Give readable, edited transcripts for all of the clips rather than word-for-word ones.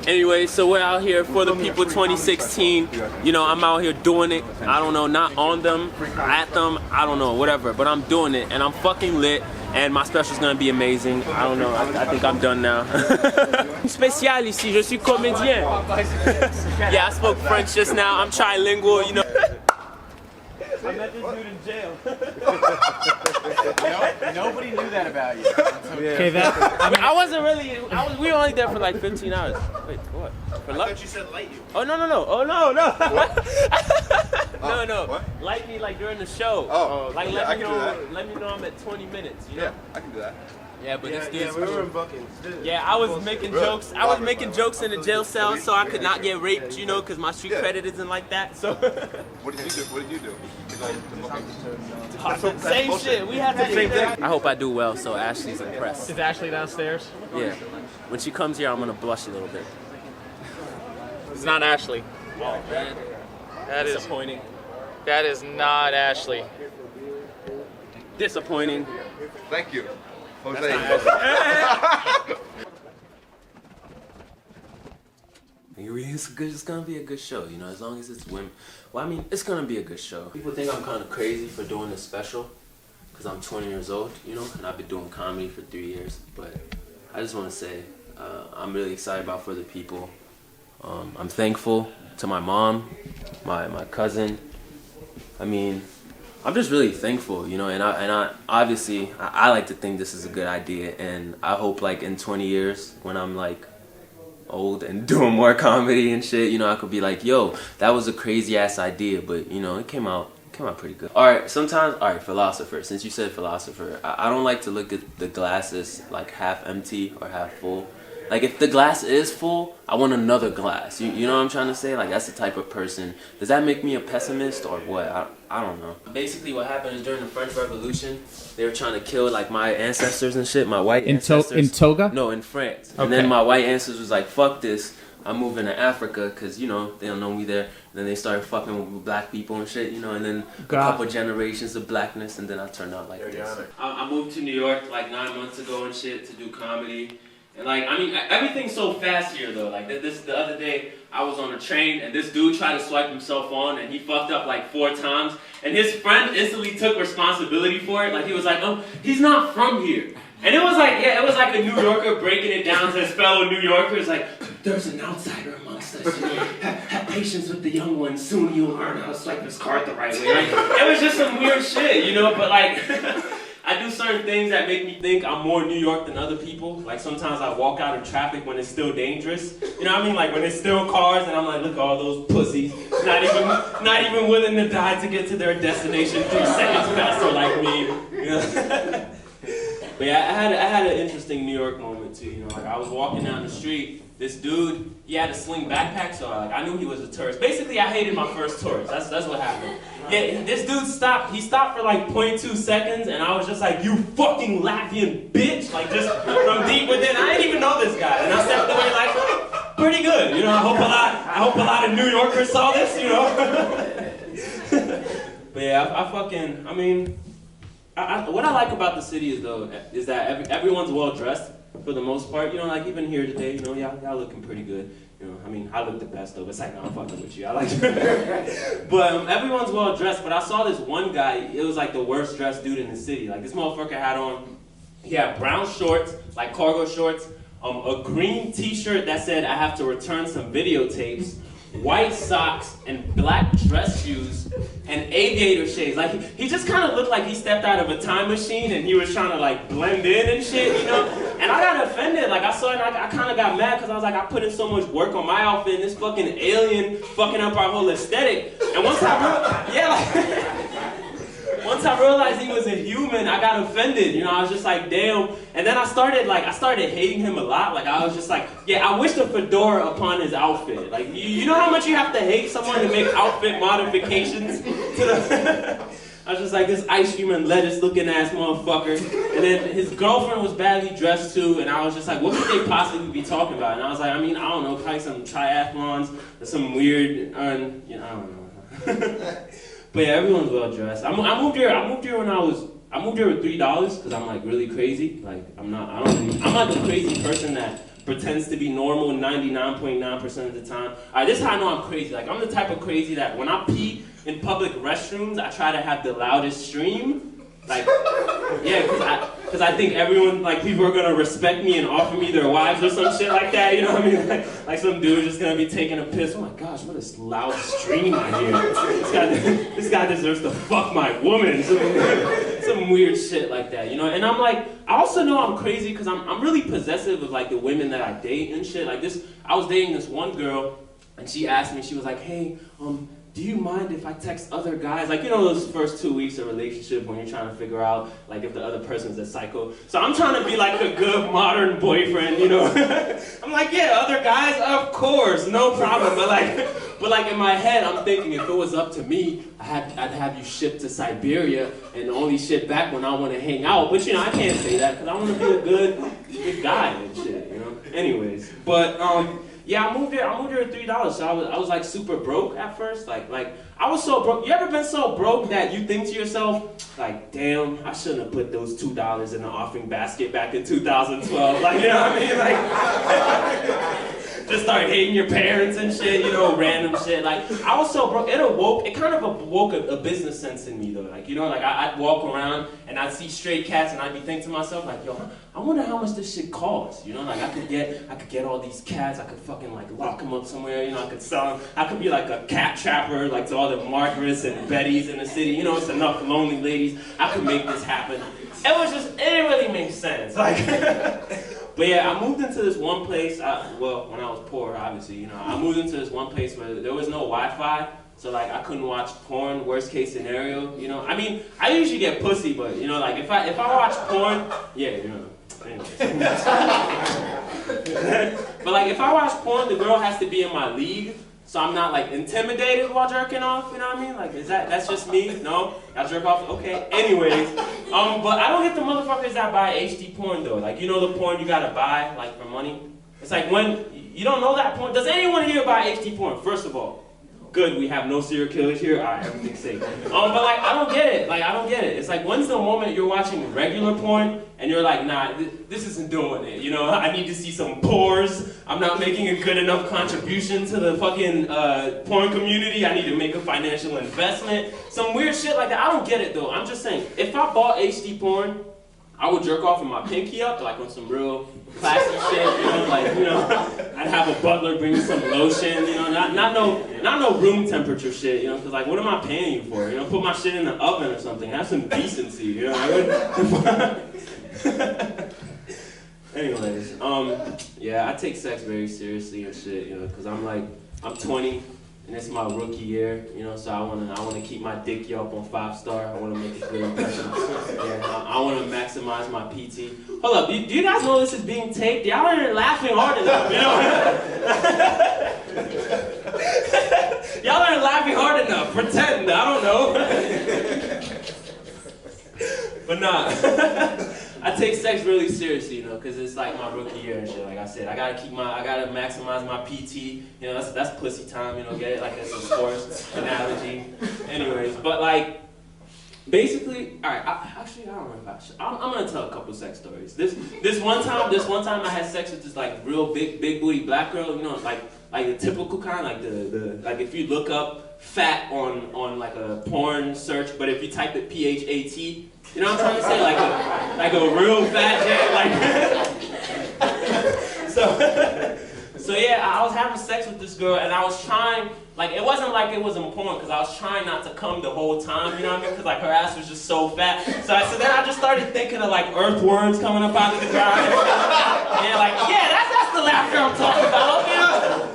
Anyway, so we're out here for the people 2016. You know, I'm out here doing it. I don't know, not on them, at them, I don't know, whatever. But I'm doing it, and I'm fucking lit. And my special's gonna be amazing. I don't know, I think I'm done now. Spécial ici, je suis comédien. Yeah, I spoke French just now. I'm trilingual, you know. I met this dude in jail. Nobody knew that about you. Okay, I wasn't really. We were only there for like 15 hours. Wait, what? For lunch? I thought you said light you. Oh no. Oh no. No. What? Light me like during the show. Like let me know I'm at 20 minutes. You know? Yeah, I can do that. Yeah, but this dude's we were in bookings. Yeah, I was making jokes. I was making jokes in the jail cell so I could not get raped, you know, because my street credit isn't like that. So. What did you do? Same shit. We had the same thing. I hope I do well, so Ashley's impressed. Is Ashley downstairs? Yeah. When she comes here, I'm gonna blush a little bit. It's not Ashley. Oh man. That is disappointing. That is not Ashley. Disappointing. Thank you, Jose. It's gonna be a good show, you know, as long as it's women. Well, I mean, it's gonna be a good show. People think I'm kind of crazy for doing this special, because I'm 20 years old, you know, and I've been doing comedy for 3 years. But I just want to say, I'm really excited about For the People. I'm thankful to my mom, my cousin. I mean, I'm just really thankful, you know, and I obviously, I like to think this is a good idea, and I hope like in 20 years, when I'm like, old and doing more comedy and shit, you know, I could be like, yo, that was a crazy ass idea, but you know, it came out pretty good. Alright, philosopher, since you said philosopher, I don't like to look at the glasses like half empty or half full. Like if the glass is full, I want another glass. You know what I'm trying to say? Like that's the type of person. Does that make me a pessimist or what? I don't know. Basically what happened is during the French Revolution, they were trying to kill like my ancestors and shit, my white ancestors. In Toga? No, in France. Okay. And then my white ancestors was like, fuck this, I'm moving to Africa because, you know, they don't know me there. And then they started fucking with black people and shit, you know, and then a couple generations of blackness, and then I turned out like this. I moved to New York like 9 months ago and shit to do comedy. And like, I mean, everything's so fast here though. Like the other day, I was on a train and this dude tried to swipe himself on and he fucked up like 4 times. And his friend instantly took responsibility for it. Like he was like, oh, he's not from here. And it was like, yeah, it was like a New Yorker breaking it down to his fellow New Yorkers. Like, there's an outsider amongst us. You know? Have patience with the young ones. Soon you'll learn how to swipe his card the right way. Like, it was just some weird shit, you know. But like, I do certain things that make me think I'm more New York than other people. Like sometimes I walk out in traffic when it's still dangerous. You know what I mean? Like when it's still cars and I'm like, look at all those pussies. Not even willing to die to get to their destination 3 seconds faster like me. You know? But yeah, I had an interesting New York moment too. You know, like I was walking down the street. This dude, he had a sling backpack, so like I knew he was a tourist. Basically, I hated my first tourist. That's what happened. Yeah, this dude stopped. He stopped for like 0.2 seconds, and I was just like, "You fucking Latvian bitch!" Like just from deep within. I didn't even know this guy, and I stepped away like, oh, pretty good. You know, I hope a lot of New Yorkers saw this. You know. But yeah, I mean, what I like about the city is that everyone's well dressed. For the most part, you know, like even here today, you know, y'all looking pretty good. You know, I mean, I look the best though. It's like, no, I'm fucking with you. I like you. But everyone's well dressed. But I saw this one guy. It was like the worst dressed dude in the city. Like this motherfucker had on, he had brown shorts, like cargo shorts, a green T-shirt that said I have to return some videotapes, white socks, and black dress shoes, and aviator shades. Like he just kind of looked like he stepped out of a time machine and he was trying to like blend in and shit, you know? And I got offended. Like I saw it and I kind of got mad because I was like, I put in so much work on my outfit and this fucking alien fucking up our whole aesthetic. And once I realized he was a human, I got offended. You know, I was just like, damn. And then I started hating him a lot. Like I was just like, yeah, I wished a fedora upon his outfit. Like you know how much you have to hate someone to make outfit modifications to the I was just like, this ice cream and lettuce looking ass motherfucker. And then his girlfriend was badly dressed too, and I was just like, what could they possibly be talking about? And I was like, I mean, I don't know, probably some triathlons or some weird, you know, I don't know. But yeah, everyone's well dressed. I moved here when I moved here with $3 because I'm like really crazy. Like I'm like a crazy person that pretends to be normal 99.9% of the time. Alright, this is how I know I'm crazy. Like, I'm the type of crazy that when I pee in public restrooms, I try to have the loudest stream. Like, yeah, because I think everyone, like, people are gonna respect me and offer me their wives or some shit like that, you know what I mean? Like some dude just gonna be taking a piss. Oh my gosh, what a loud stream I hear. This guy deserves to fuck my woman. Some weird shit like that, you know? And I'm like, I also know I'm crazy because I'm really possessive of, like, the women that I date and shit. Like this, I was dating this one girl, and she asked me, she was like, hey, do you mind if I text other guys? Like, you know those first 2 weeks of relationship when you're trying to figure out, like, if the other person's a psycho? So I'm trying to be like a good modern boyfriend, you know? I'm like, yeah, other guys, of course, no problem. But like in my head, I'm thinking if it was up to me, I'd have you shipped to Siberia and only ship back when I want to hang out. But, you know, I can't say that because I want to be a good guy and shit, you know? Anyways, but, yeah, I moved here at $3, so I was like super broke at first. Like I was so broke. You ever been so broke that you think to yourself, like, damn, I shouldn't have put those $2 in the offering basket back in 2012. Like, you know what I mean? Like, just start hating your parents and shit, you know, random shit. Like, I was so broke. It kind of awoke a business sense in me though. Like, you know, like I'd walk around and I'd see stray cats and I'd be thinking to myself, like, yo, I wonder how much this shit costs, you know? Like, I could get all these cats, I could fucking, like, lock them up somewhere, you know, I could sell them. I could be like a cat trapper, like, to all the Margarets and Bettys in the city, you know, it's enough lonely ladies. I could make this happen. It didn't really make sense, like, but yeah, I moved into this one place, well, when I was poor, obviously, you know, I moved into this one place where there was no Wi-Fi, so, like, I couldn't watch porn, worst case scenario, you know? I mean, I usually get pussy, but, you know, like, if I watch porn, yeah, you know. But like if I watch porn, the girl has to be in my league, so I'm not like intimidated while jerking off, you know what I mean? Like that's just me? No? I jerk off? Okay. Anyways, but I don't get the motherfuckers that buy HD porn though. Like, you know the porn you gotta buy like for money? It's like when you don't know that porn. Does anyone here buy HD porn? First of all, good, we have no serial killers here. Alright, everything's safe. But like I don't get it. Like I don't get it. It's like when's the moment you're watching regular porn and you're like, nah, this isn't doing it. You know, I need to see some pores. I'm not making a good enough contribution to the fucking porn community. I need to make a financial investment. Some weird shit like that. I don't get it though. I'm just saying, if I bought HD porn, I would jerk off with my pinky up, like on some real classy shit, you know, like, you know, I'd have a butler bring me some lotion, you know, not no room temperature shit, you know, because like, what am I paying you for? You know, put my shit in the oven or something, have some decency, you know. Anyways, yeah, I take sex very seriously and shit, you know, because I'm 20. And it's my rookie year, you know, so I wanna keep my dick up on 5-star. I wanna make a good impression. Yeah, I wanna maximize my PT. Hold up, do you guys know this is being taped? Y'all aren't laughing hard enough, you know? Y'all aren't laughing hard enough. Pretend, I don't know. But nah. I take sex really seriously, you know, because it's like my rookie year and shit. Like I said, I gotta maximize my PT. You know, that's pussy time. You know, get it like that's a sports analogy. Anyways, but like, basically, all right. I don't know if I should. I'm gonna tell a couple sex stories. This one time I had sex with this like real big booty black girl. You know, like the typical kind, like the like if you look up fat on like a porn search, but if you type it PHAT. You know what I'm trying to say? Like a real fat jet, like so yeah, I was having sex with this girl and I was trying, like it wasn't like it was important because I was trying not to come the whole time, you know what I mean? Because like her ass was just so fat. So then I just started thinking of like earthworms coming up out of the ground. And like, yeah, that's the laughter I'm talking about, you know?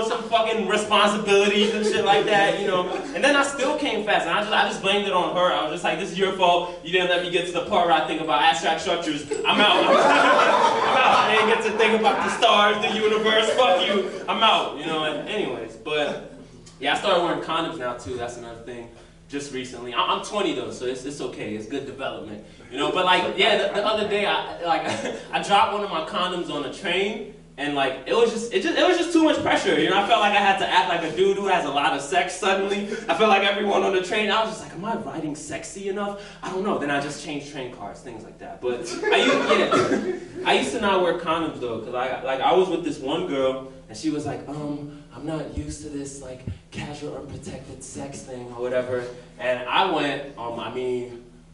Some fucking responsibilities and shit like that, you know. And then I still came fast, and I just blamed it on her. I was just like, this is your fault. You didn't let me get to the part where I think about abstract structures. I'm out. I'm out. I didn't get to think about the stars, the universe. Fuck you. I'm out. You know. And anyways, but yeah, I started wearing condoms now too. That's another thing. Just recently. I'm 20 though, so it's okay. It's good development, you know. But like, yeah, the other day I dropped one of my condoms on a train. And like it was just too much pressure, you know. I felt like I had to act like a dude who has a lot of sex suddenly. I felt like everyone on the train, I was just like, am I riding sexy enough? I don't know. Then I just changed train cars, things like that. But I used to not wear condoms though, cause I was with this one girl and she was like, I'm not used to this like casual unprotected sex thing or whatever. And I went,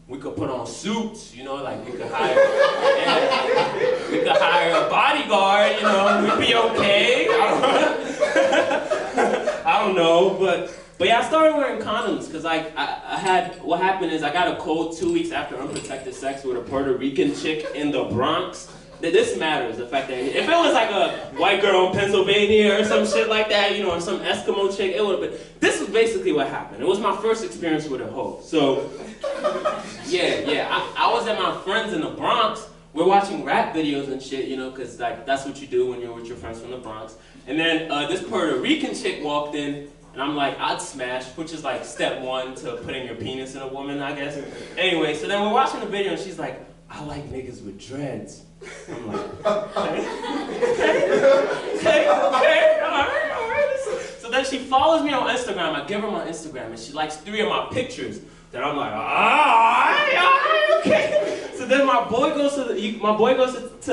we could put on suits, you know, like we could hire a bodyguard, you know, we'd be okay. I don't know, but yeah, I started wearing condoms because what happened is I got a cold 2 weeks after unprotected sex with a Puerto Rican chick in the Bronx. This matters, the fact that if it was like a white girl in Pennsylvania or some shit like that, you know, or some Eskimo chick, it would have been. This was basically what happened. It was my first experience with a hoe. So, yeah, I was at my friends in the Bronx. We're watching rap videos and shit, you know, because like, that's what you do when you're with your friends from the Bronx. And then this Puerto Rican chick walked in, and I'm like, I'd smash, which is like step one to putting your penis in a woman, I guess. Anyway, so then we're watching the video, and she's like, I like niggas with dreads. I'm like, okay, all right. So then she follows me on Instagram. I give her my Instagram, and she likes 3 of my pictures. Then I'm like, all right, okay. So then my boy goes to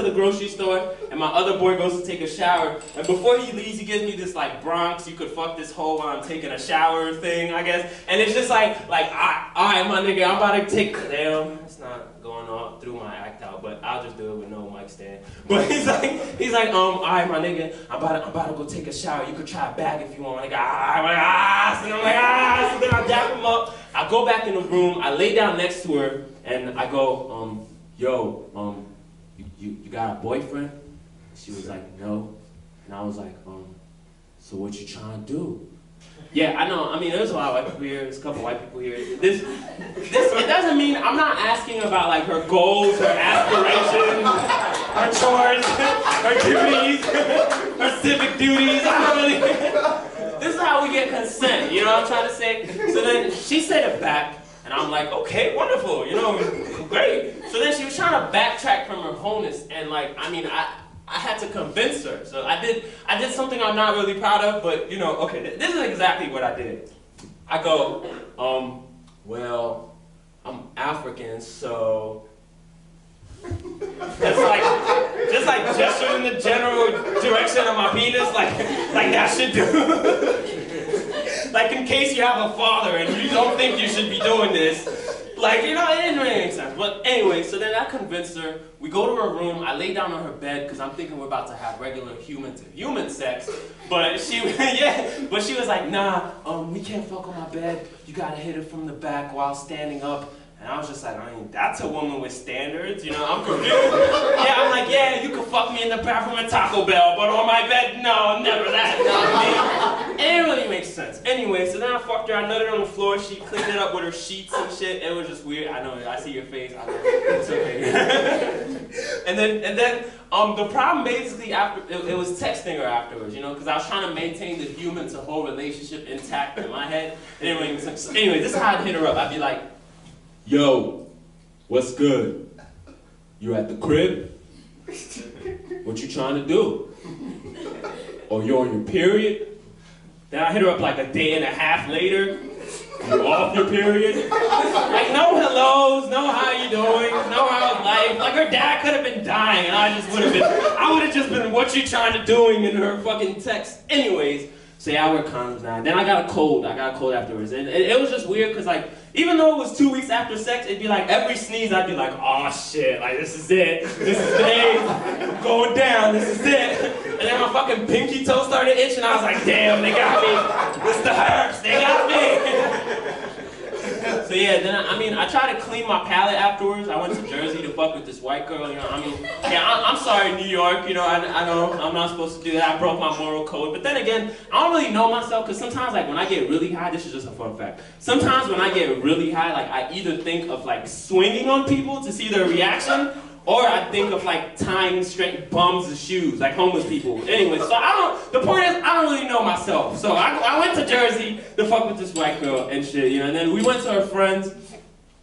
the grocery store, and my other boy goes to take a shower. And before he leaves, he gives me this like Bronx, you could fuck this hoe while I'm taking a shower thing, I guess. And it's just like, all right, my nigga, I'm about to take. Damn, it's not going on through my act out, but I'll just do it with no mic stand. But he's like, all right, my nigga, I'm about to go take a shower. You could try a bag if you want. Like, So I'm like, So then I dap him up. I go back in the room. I lay down next to her, and I go, yo, you got a boyfriend? She was like, no. And I was like, so what you trying to do? Yeah, I know. I mean, there's a lot of white people here. There's a couple white people here. It doesn't mean I'm not asking about like her goals, her aspirations, her chores, her duties, her civic duties. I don't really. This is how we get consent. You know what I'm trying to say? So then she said it back, and I'm like, okay, wonderful. You know, great. So then she was trying to backtrack from her wholeness, and like, I had to convince her. So I did something I'm not really proud of, but you know, okay, this is exactly what I did. I go, well, I'm African, so just like gesture in the general direction of my penis, like that should do. Like in case you have a father and you don't think you should be doing this. Like, you know, it didn't really make sense. But anyway, so then I convinced her. We go to her room. I lay down on her bed because I'm thinking we're about to have regular human-to-human sex. But she was like, nah, we can't fuck on my bed. You gotta hit it from the back while standing up. And I was just like, that's a woman with standards, you know, I'm confused. Yeah, I'm like, yeah, you can fuck me in the bathroom at Taco Bell, but on my bed, no, never that. It didn't really make sense. Anyway, so then I fucked her, I nutted on the floor, she cleaned it up with her sheets and shit. It was just weird. I know, I see your face, I know, it's okay. and then the problem basically after, it was texting her afterwards, you know, because I was trying to maintain the human to whole relationship intact in my head. Anyway, this is how I'd hit her up. I'd be like, yo, what's good? You at the crib? What you trying to do? Oh, you on your period? Then I hit her up like a day and a half later. You off your period? Like, no hellos, no how you doing, no how's life. Like, her dad could have been dying, and I would have just been what you trying to doing in her fucking text. Anyways, so yeah, I wear condoms now. Then I got a cold afterwards. And it was just weird, because like, even though it was 2 weeks after sex, it'd be like every sneeze I'd be like, oh shit, like this is it. This is the day. I'm going down, this is it. And then my fucking pinky toe started itching. I was like, damn, they got me. It's the herbs, they got me. So yeah, then I tried to clean my palate afterwards. I went to Jersey to fuck with this white girl, you know, I'm sorry, New York, you know, I know I'm not supposed to do that. I broke my moral code. But then again, I don't really know myself, because sometimes, like, when I get really high, this is just a fun fact. Sometimes when I get really high, like, I either think of, like, swinging on people to see their reaction, or I think of like tying straight bums of shoes, like homeless people. Anyway, so the point is, I don't really know myself. So I went to Jersey to fuck with this white girl and shit, you know, and then we went to her friends,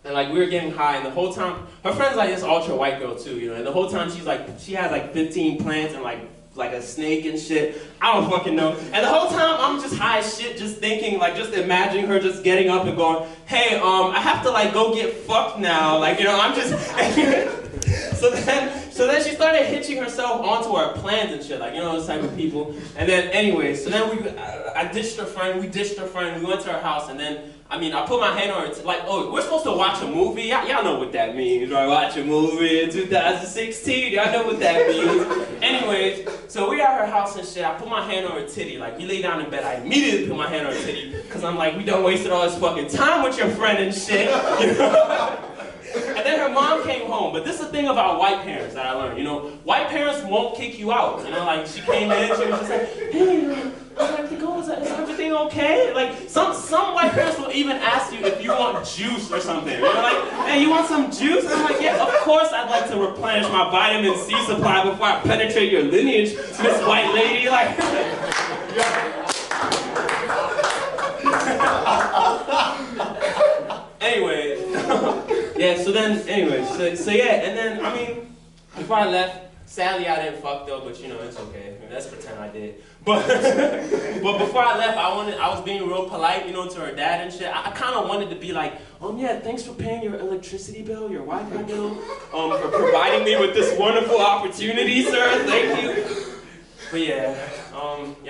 and like we were getting high, and the whole time, her friend's like this ultra white girl too, you know, and the whole time she has like 15 plants and like like a snake and shit. I don't fucking know. And the whole time I'm just high as shit, just thinking, like just imagining her just getting up and going, hey, I have to like go get fucked now. Like, you know, I'm just so then she started hitching herself onto our plans and shit, like, you know, those type of people. And then anyway, so then I ditched her friend, we went to her house, and then I put my hand on her, like, oh, we're supposed to watch a movie? Y'all know what that means, right? Watch a movie in 2016, y'all know what that means. Anyways, so we at her house and shit, I put my hand on her titty, like, we lay down in bed, I immediately put my hand on her titty, because I'm like, we done wasted all this fucking time with your friend and shit, you know? And then her mom came home, but this is the thing about white parents that I learned, you know, white parents won't kick you out, you know, like, she came in, she was just like, hey, is everything okay? Like, some white parents will even ask you if you want juice or something. They're like, hey, you want some juice? And I'm like, yeah, of course I'd like to replenish my vitamin C supply before I penetrate your lineage, Miss White Lady. Like, anyway, yeah, so yeah, and then, before I left, sadly I didn't fuck though, but you know, it's okay. Let's pretend I did. But before I left, I was being real polite, you know, to her dad and shit. I kind of wanted to be like, yeah, thanks for paying your electricity bill, your Wi-Fi bill, for providing me with this wonderful opportunity, sir. Thank you. But yeah,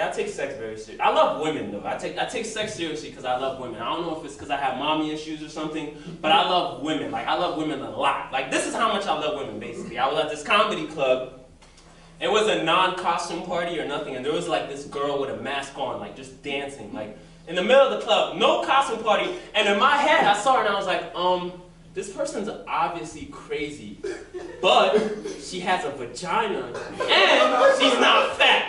I take sex very seriously. I love women though. I take sex seriously because I love women. I don't know if it's because I have mommy issues or something, but I love women. Like, I love women a lot. Like, this is how much I love women, basically. I was at this comedy club. It was a non-costume party or nothing, and there was like this girl with a mask on, like just dancing, like in the middle of the club, no costume party. And in my head, I saw her and I was like, this person's obviously crazy, but she has a vagina and she's not fat.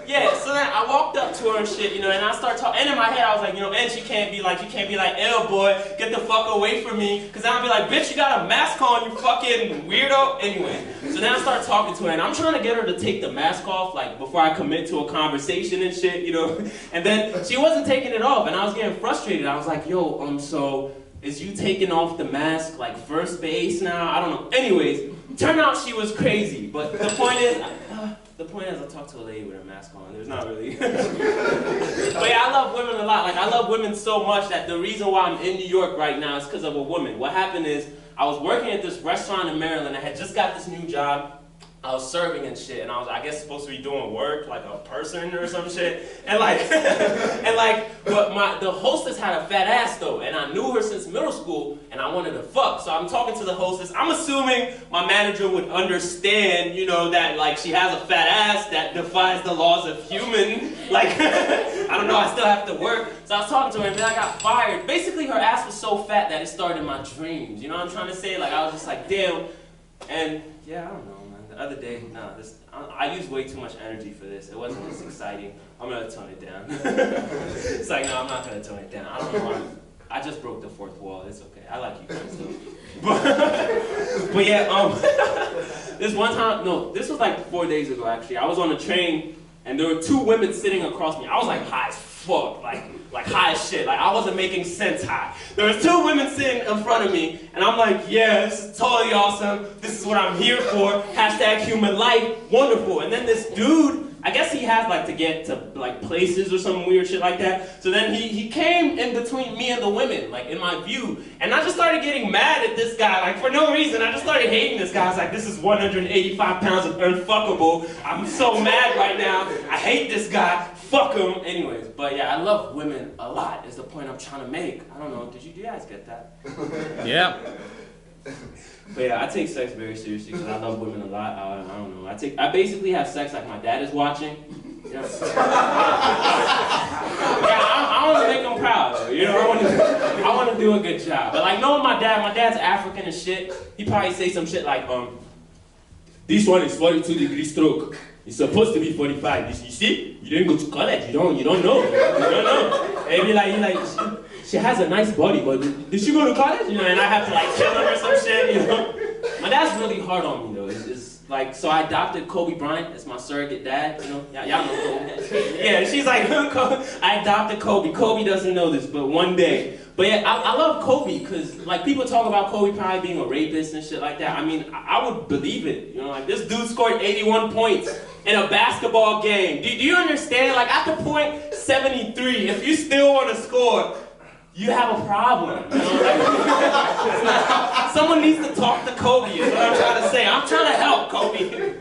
Yeah. So then I walked up to her and shit, you know, and I started talking. And in my head, I was like, you know, and you can't be like, ew, boy, get the fuck away from me, because then I'd be like, bitch, you got a mask on, you fucking weirdo. Anyway, so then I started talking to her, and I'm trying to get her to take the mask off, like before I commit to a conversation and shit, you know. And then she wasn't taking it off, and I was getting frustrated. I was like, yo, so is you taking off the mask like first base now? I don't know. Anyways, turned out she was crazy. But the point is, I talked to a lady with a mask on. There's not really. But yeah, I love women a lot. Like, I love women so much that the reason why I'm in New York right now is because of a woman. What happened is, I was working at this restaurant in Maryland. I had just got this new job. I was serving and shit, and I was, I guess, supposed to be doing work like a person or some shit. And but the hostess had a fat ass though, and I knew her since middle school, and I wanted to fuck. So I'm talking to the hostess. I'm assuming my manager would understand, you know, that like she has a fat ass that defies the laws of human. Like, I don't know, I still have to work. So I was talking to her, and then I got fired. Basically, her ass was so fat that it started my dreams. You know what I'm trying to say? Like, I was just like, damn. And yeah, I don't know. The other day, I used way too much energy for this. It wasn't this exciting. I'm gonna tone it down. It's like, no, I'm not gonna tone it down. I don't know why. I just broke the fourth wall. It's okay. I like you guys though. But yeah, this one time, no, this was like 4 days ago actually. I was on a train and there were two women sitting across me. I was like high as fuck, like high as shit. Like, I wasn't making sense high. There was two women sitting in front of me, and I'm like, yeah, this is totally awesome. This is what I'm here for. Hashtag human life, wonderful. And then this dude, I guess he has like to get to like places or some weird shit like that. So then he came in between me and the women, like in my view. And I just started getting mad at this guy, like for no reason. I just started hating this guy. I was like, this is 185 pounds of unfuckable. I'm so mad right now. I hate this guy. Fuck him. Anyways, but yeah, I love women a lot is the point I'm trying to make. I don't know, did you guys get that? Yeah. But yeah, I take sex very seriously because I love women a lot. I don't know. I basically have sex like my dad is watching. Yeah, I want to make him proud. You know, I want to do a good job. But like knowing my dad's African and shit. He probably say some shit like, this one is 42-degree stroke. It's supposed to be 45. You see? You didn't go to college. You don't know. You don't know. And be like, she has a nice body, but did she go to college? You know, and I have to like kill her or some shit, you know? My dad's really hard on me though. It's like, so I adopted Kobe Bryant as my surrogate dad, you know? Y'all know Kobe. Yeah, she's like, I adopted Kobe. Kobe doesn't know this, but one day. But yeah, I love Kobe because, like, people talk about Kobe probably being a rapist and shit like that. I mean, I would believe it. You know, like, this dude scored 81 points in a basketball game. Do you understand? Like, at the point 73, if you still want to score, you have a problem. You know? Like, someone needs to talk to Kobe, is what I'm trying to say. I'm trying to help Kobe.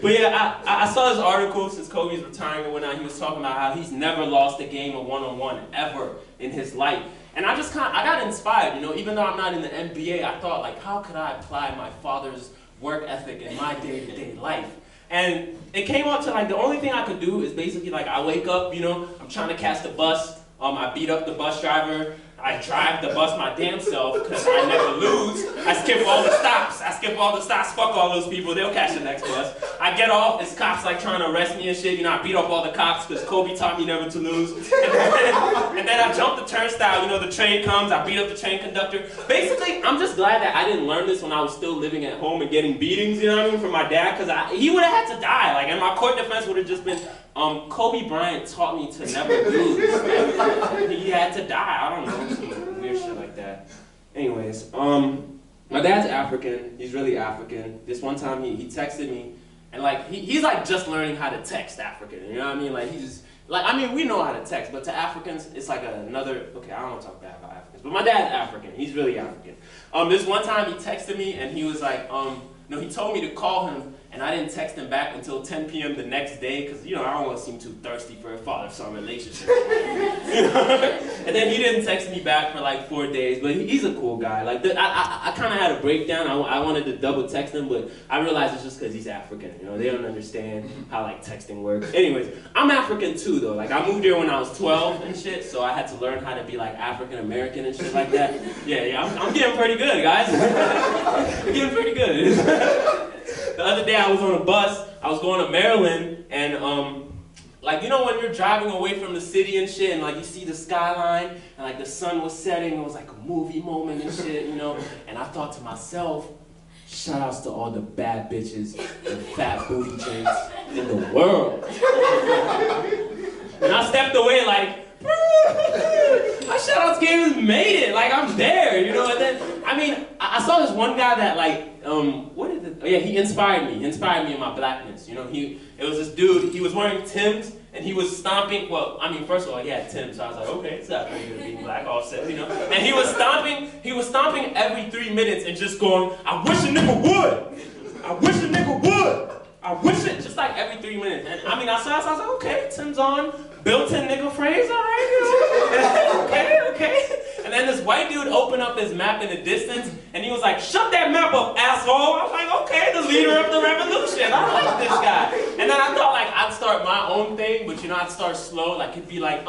But yeah, I saw this article since Kobe's retiring and whatnot. He was talking about how he's never lost a game of one-on-one ever in his life. And I got inspired, you know, even though I'm not in the NBA, I thought, like, how could I apply my father's work ethic in my day-to-day life? And it came up to, like, the only thing I could do is basically, like, I wake up, you know, I'm trying to catch the bus, I beat up the bus driver, I drive the bus my damn self, because I never lose. I skip all the stops, fuck all those people, they'll catch the next bus. I get off, it's cops like trying to arrest me and shit, you know, I beat up all the cops because Kobe taught me never to lose. And then I jump the turnstile, you know, the train comes, I beat up the train conductor. Basically, I'm just glad that I didn't learn this when I was still living at home and getting beatings, you know what I mean, from my dad, because he would have had to die, like, and my court defense would have just been, Kobe Bryant taught me to never lose. He had to die, I don't know, some weird shit like that. Anyways, my dad's African, he's really African. This one time he texted me, and like, he's like just learning how to text African, you know what I mean? Like, we know how to text, but to Africans, it's like another, okay, I don't want to talk bad about Africans, but my dad's African, he's really African. This one time he texted me, and he was like, no, he told me to call him, and I didn't text him back until 10 p.m. the next day, because, you know, I don't want to seem too thirsty for a father-son relationship. And then he didn't text me back for like 4 days, but he's a cool guy. Like, I kind of had a breakdown. I wanted to double text him, but I realized it's just because he's African. You know, they don't understand how, like, texting works. Anyways, I'm African too, though. Like, I moved here when I was 12 and shit, so I had to learn how to be, like, African-American and shit like that. Yeah, I'm getting pretty good, guys. I'm getting pretty good. The other day I was on a bus, I was going to Maryland, and like, you know when you're driving away from the city and shit, and like you see the skyline, and like the sun was setting, it was like a movie moment and shit, you know, and I thought to myself, shout outs to all the bad bitches and fat booty chicks in the world. And I stepped away like, my shout-outs game has made it, like I'm there, you know, and then, I mean, I saw this one guy that like, what is it? Oh yeah, he inspired me in my blackness, you know, it was this dude, he was wearing Timbs, and he was stomping, well, I mean, first of all, he had Timbs, so I was like, okay, it's not pretty good being black all set, you know, and he was stomping every 3 minutes and just going, I wish a nigga would, I wish a nigga would. I wish it, just like every 3 minutes. And I mean, I saw, so I was like, okay, Tim's on, built-in nigga phrase, all right, okay. And then this white dude opened up his map in the distance, and he was like, shut that map up, asshole. I was like, okay, the leader of the revolution, I like this guy. And then I thought, like, I'd start my own thing, but you know, I'd start slow, like, it'd be like,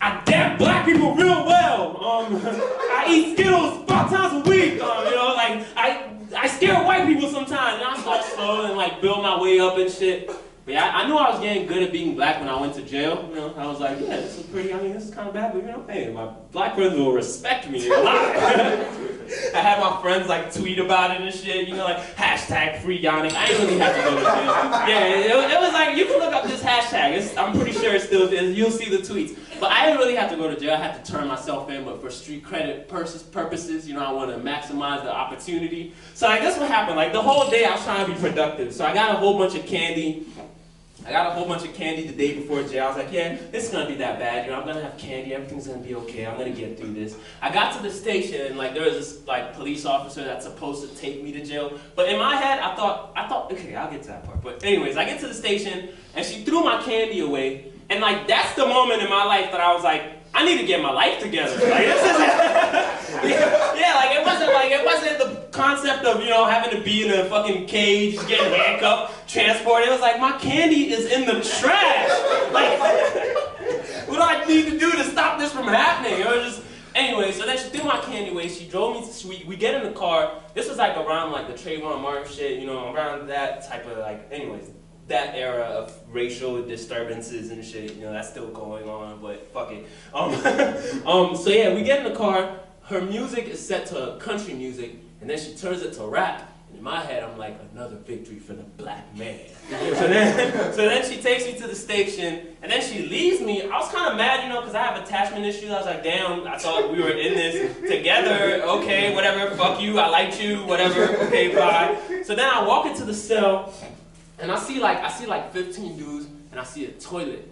I dap black people real well. I eat Skittles 5 times a week. You know, like I scare white people sometimes. And I start slow and like build my way up and shit. But yeah, I knew I was getting good at being black when I went to jail. You know, I was like, yeah, this is pretty. I mean, this is kind of bad, but you know, hey, my black friends will respect me a lot. I had my friends like tweet about it and shit. You know, like hashtag free Yannick. I ain't really have to go to jail. Yeah, it was like you can look up this hashtag. I'm pretty sure it still is. You'll see the tweets. But I didn't really have to go to jail. I had to turn myself in, but for street credit purposes, you know, I want to maximize the opportunity. So like, that's what happened. Like the whole day I was trying to be productive. So I got a whole bunch of candy. The day before jail. I was like, yeah, this is gonna be that bad. You know, I'm gonna have candy. Everything's gonna be okay. I'm gonna get through this. I got to the station and like there was this like police officer that's supposed to take me to jail. But in my head, I thought, okay, I'll get to that part. But anyways, I get to the station and she threw my candy away. And like that's the moment in my life that I was like, I need to get my life together. Like this isn't yeah, like it wasn't the concept of, you know, having to be in a fucking cage, getting handcuffed, transported. It was like my candy is in the trash. Like what do I need to do to stop this from happening? It was just anyway, so then she threw my candy away, she drove me to we get in the car. This was like around like the Trayvon Martin shit, you know, around that type of like anyways. That era of racial disturbances and shit, you know, that's still going on, but fuck it. So yeah, we get in the car, her music is set to country music, and then she turns it to rap, And in my head, I'm like, another victory for the black man. So then she takes me to the station, and then she leaves me. I was kind of mad, you know, because I have attachment issues. I was like, damn, I thought we were in this together. Okay, whatever, fuck you, I liked you, whatever, okay, bye. So then I walk into the cell, and I see like 15 dudes, and I see a toilet.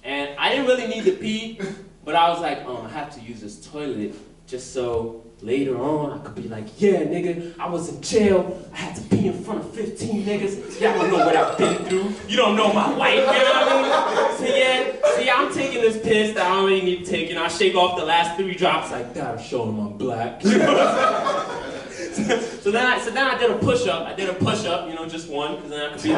And I didn't really need to pee, but I was like, I have to use this toilet just so later on I could be like, yeah, nigga, I was in jail. I had to pee in front of 15 niggas. Y'all don't know what I've been through. You don't know my life, you know what I mean? So yeah, I'm taking this piss that I don't really need to take, and I shake off the last 3 drops like, gotta show them I'm black. So then I did a push-up. I did a push-up, you know, just one, because then I could be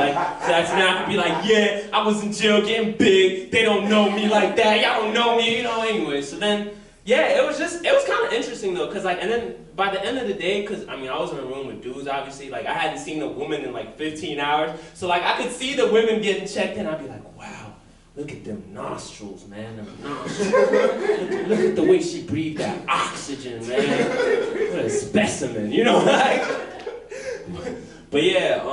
like, yeah, I was in jail getting big. They don't know me like that. Y'all don't know me, you know. Anyway, so then, yeah, it was kind of interesting though, cause like, and then by the end of the day, cause I mean, I was in a room with dudes, obviously, like I hadn't seen a woman in like 15 hours, so like I could see the women getting checked in. I'd be like, wow, look at them nostrils, man, them nostrils. look at the way she breathed that oxygen, man. What a specimen, you know, like. But yeah,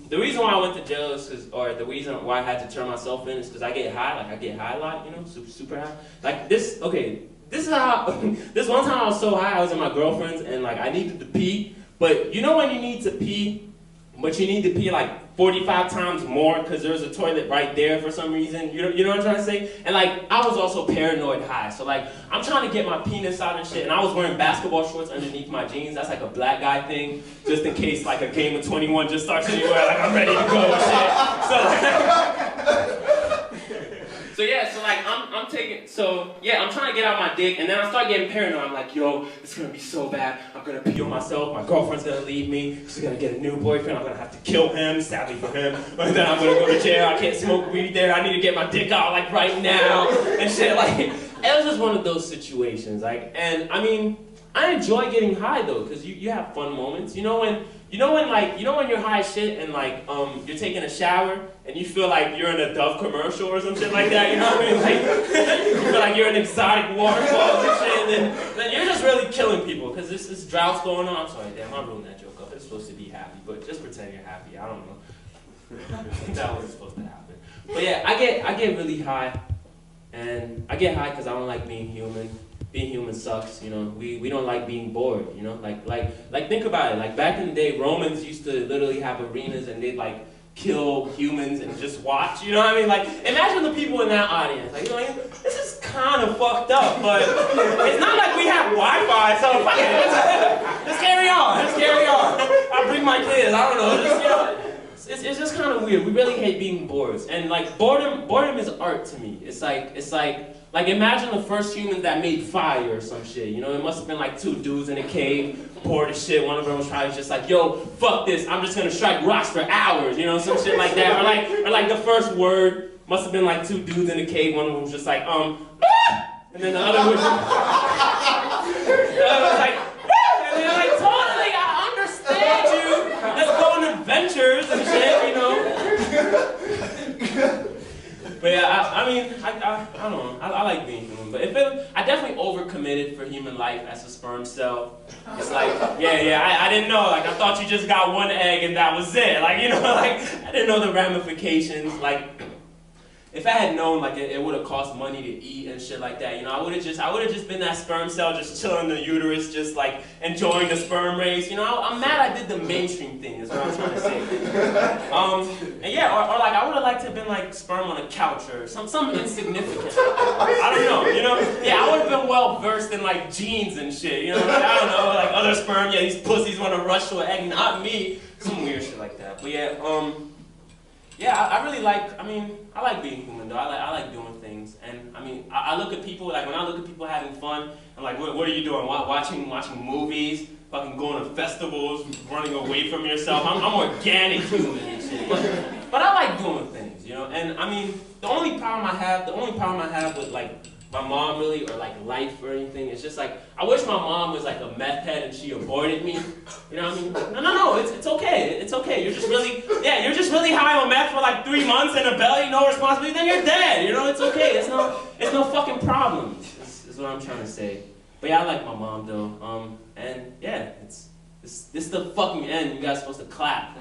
the reason why I went to jail is the reason why I had to turn myself in is because I get high. Like I get high a lot, you know, super high. Like this, okay. This is how, this one time I was so high, I was at my girlfriend's and like I needed to pee, but you know when you need to pee, but you need to pee like 45 times more because there's a toilet right there for some reason, you know what I'm trying to say? And like, I was also paranoid high, so like, I'm trying to get my penis out and shit, and I was wearing basketball shorts underneath my jeans. That's like a black guy thing, just in case like a game of 21 just starts anywhere, like I'm ready to go and shit. So yeah, so like I'm trying to get out my dick, and then I start getting paranoid. I'm like, yo, it's gonna be so bad. I'm gonna pee on myself. My girlfriend's gonna leave me. She's gonna get a new boyfriend. I'm gonna have to kill him, sadly for him. But then I'm gonna go to jail. I can't smoke weed there. I need to get my dick out like right now and shit. Like it was just one of those situations. Like, and I mean, I enjoy getting high though, cause you have fun moments. You know when you're high as shit and like you're taking a shower and you feel like you're in a Dove commercial or some shit like that, you know what I mean? Like you feel like you're in exotic waterfalls and shit, and then you're just really killing people because this drought's going on. I'm sorry, damn, I ruined that joke up. It's supposed to be happy, but just pretend you're happy. I don't know. That wasn't supposed to happen. But yeah, I get really high, and I get high because I don't like being human. Being human sucks, you know. We don't like being bored, you know. Like think about it. Like back in the day, Romans used to literally have arenas and they'd like kill humans and just watch. You know what I mean? Like imagine the people in that audience. Like, you know what I mean? This is kind of fucked up, but it's not like we have Wi-Fi, so fuck it. Let's carry on. Let's carry on. I'll bring my kids. I don't know. Just, you know. It's just kind of weird. We really hate being bored, and like boredom is art to me. It's like imagine the first humans that made fire or some shit. You know, it must have been like 2 dudes in a cave, bored as shit. One of them was probably just like, yo, fuck this. I'm just gonna strike rocks for hours. You know, some shit like that. Or like the first word must have been like 2 dudes in a cave. One of them was just like and then the other was like. Like, totally, I understand you. Let's go on adventures and shit, you know. But yeah, I mean, I don't know. I like being human, but I definitely overcommitted for human life as a sperm cell. It's like, I didn't know. Like, I thought you just got 1 egg and that was it. Like, you know, like I didn't know the ramifications. Like, if I had known, like it would have cost money to eat and shit like that, you know, I would have just been that sperm cell, just chilling in the uterus, just like enjoying the sperm race. You know, I'm mad I did the mainstream thing. Is what I'm trying to say. And yeah, or like I would have liked to have been like sperm on a couch or something insignificant. I don't know. You know, yeah, I would have been well versed in like genes and shit. You know, like, I don't know, like other sperm. Yeah, these pussies want to rush to an egg, not me. Some weird shit like that. But yeah, yeah, I really like, I like being human though. I like doing things. And I mean, I look at people, like when I look at people having fun, I'm like, what are you doing? Watching movies, fucking going to festivals, running away from yourself. I'm organic human and shit. But I like doing things, you know? And I mean, the only problem I have with like my mom really, or like life or anything, it's just like, I wish my mom was like a meth head and she aborted me. You know what I mean? No, it's okay. It's okay. You're just really high on meth for like 3 months in a belly, no responsibility, then you're dead. You know, it's okay. It's no fucking problem. Is what I'm trying to say. But yeah, I like my mom though. And yeah, it's This is the fucking end. You guys are supposed to clap.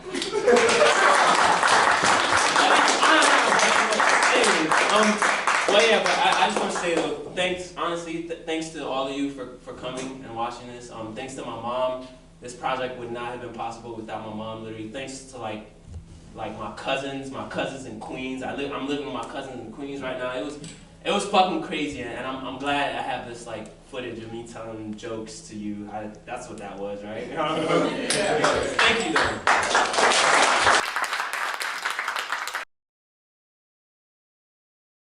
Well, yeah, but I just want to say though, thanks, honestly, thanks to all of you for coming and watching this. Thanks to my mom. This project would not have been possible without my mom. Literally, thanks to like my cousins in Queens. I'm living with my cousins in Queens right now. It was fucking crazy, and I'm glad I have this like footage of me telling jokes to you. That's what that was, right? Thank you though.